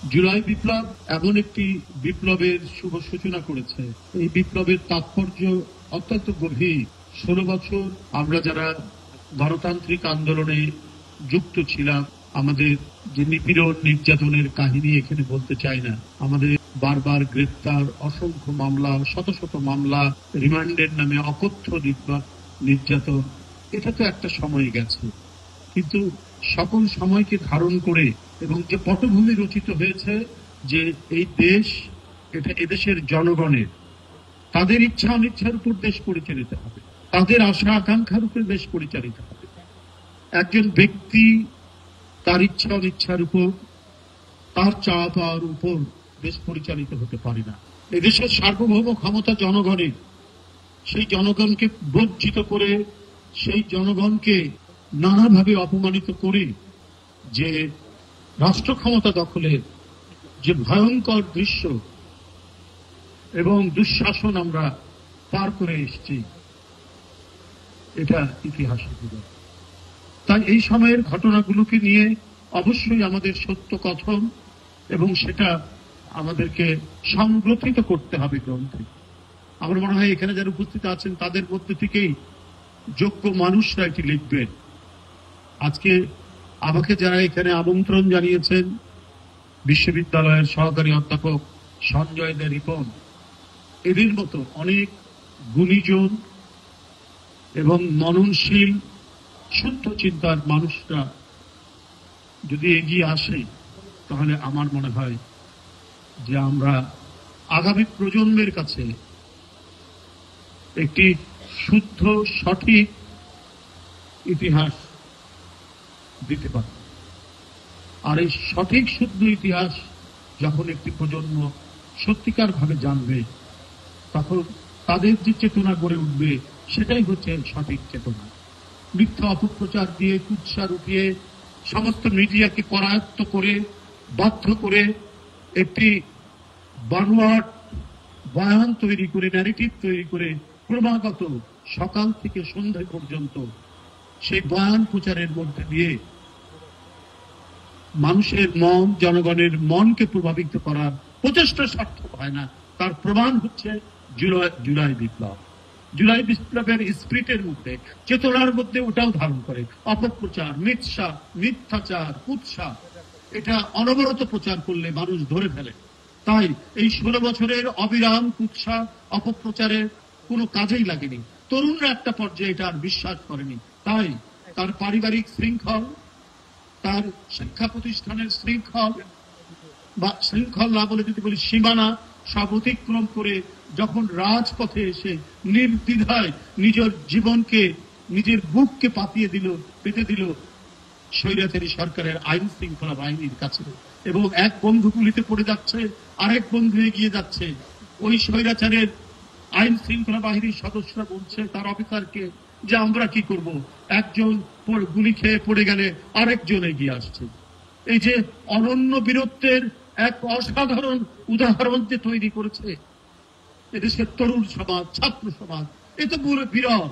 জুলাই বিপ্লব এমন একটি বিপ্লবের শুভ সূচনা করেছে। এই বিপ্লবের তাৎপর্য অত্যন্ত গভীর। 16 বছর আমরা যারা গণতান্ত্রিক আন্দোলনে যুক্ত ছিলাম, আমাদের যে নিপীড়ন নির্যাতনের কাহিনী এখানে বলতে চাই না, আমাদের বারবার গ্রেফতার, অসংখ্য মামলা, শত শত মামলা, রিমান্ডের নামে অকথ্য নির্যাতন, এটা তো একটা সময় গেছে। কিন্তু সকল সময়কে ধারণ করে এবং যে পটভূমি রচিত হয়েছে যে এই দেশ, এটা এদেশের জনগণের, তাদের ইচ্ছা অনিচ্ছার উপর দেশ পরিচালিত হবে, তাদের আশা আকাঙ্ক্ষার উপর দেশ পরিচালিত হবে। একজন ব্যক্তি তার ইচ্ছা অনিচ্ছার উপর, তার চাওয়া পাওয়ার উপর দেশ পরিচালিত হতে পারে না। এদেশের সার্বভৌম ক্ষমতা জনগণের। সেই জনগণকে বঞ্চিত করে, সেই জনগণকে নানাভাবে অপমানিত করে যে রাষ্ট্র ক্ষমতা দখলের যে ভয়ঙ্কর দৃশ্য এবং দুঃশাসন আমরা পার করে এসেছি, এটা ইতিহাসের বিরল। তাই এই সময়ের ঘটনাগুলোকে নিয়ে অবশ্যই আমাদের সত্য কথন এবং সেটা আমাদেরকে সংগ্রথিত করতে হবে গ্রন্থে। আমার মনে হয় এখানে যারা উপস্থিত আছেন তাদের মধ্যে থেকেই যোগ্য মানুষরা এটি লিখবেন। আজকে আমাকে যারা এখানে আমন্ত্রণ জানিয়েছেন, বিশ্ববিদ্যালয়ের সহকারী অধ্যাপক সঞ্জয় দে রিপন, এদের মতো অনেক গুণীজন এবং মননশীল শুদ্ধ চিন্তার মানুষরা যদি এগিয়ে আসে, তাহলে আমার মনে হয় যে আমরা আগামী প্রজন্মের কাছে একটি শুদ্ধ সঠিক ইতিহাস দিতে পারব। আর এই সঠিক শুদ্ধ ইতিহাস যখন একটি প্রজন্ম সত্যিকার ভাবে জানবে, তখন তাদের যে চেতনা গড়ে উঠবে সেটাই হচ্ছে সঠিক চেতনা। মিথ্যা অপপ্রচার দিয়ে, কুৎসা রুপিয়ে, সমস্ত মিডিয়াকে করায়ত্ত করে, বাধ্য করে একটি বানোয়াট বয়ান তৈরি করে, ন্যারেটিভ তৈরি করে ক্রমাগত সকাল থেকে সন্ধ্যা পর্যন্ত সেই বয়ান প্রচারের মধ্যে দিয়ে মানুষের মন, জনগণের মনকে প্রভাবিত করার প্রচেষ্টা সার্থক হয় না। তার প্রমাণ হচ্ছে জুলাই বিপ্লব। জুলাই বিপ্লবের স্পিরিটের মধ্যে, চেতনার মধ্যে ওটাও ধারণ করে। অপপ্রচার, মিথ্যাচার, কুৎসা, এটা অনবরত প্রচার করলে মানুষ ধরে ফেলে। তাই এই 16 বছরের অবিরাম কুৎসা, অপপ্রচারের কোনো কাজেই লাগেনি। তরুণরা একটা পর্যায়ে এটা আর বিশ্বাস করেনি। তাই তার পারিবারিক শৃঙ্খল, তার শিক্ষা প্রতিষ্ঠানের শৃঙ্খল বা শৃঙ্খল না বলে যদি বলি সীমানা, সব অতিক্রম করে যখন রাজপথে এসে নির্দ্বিধায় নিজের জীবনকে, নিজের বুককে পেতে দিল স্বৈরাচারী সরকারের আইন শৃঙ্খলা বাহিনীর কাছে, এবং এক বন্ধু গুলিতে পড়ে যাচ্ছে, আরেক বন্ধু এগিয়ে যাচ্ছে, ওই স্বৈরাচারের আইন শৃঙ্খলা বাহিনীর সদস্যরা বলছে তার অফিসারকে যে আমরা কি করব, একজন গুলি খেয়ে পড়ে গেলে আরেকজন এগিয়ে আসছে। এই যে অনন্য বীরত্বের এক অসাধারণ উদাহরণ যে তৈরি করেছে এদেশের তরুণ সমাজ, ছাত্র সমাজ, এ তো পুরো বিরল।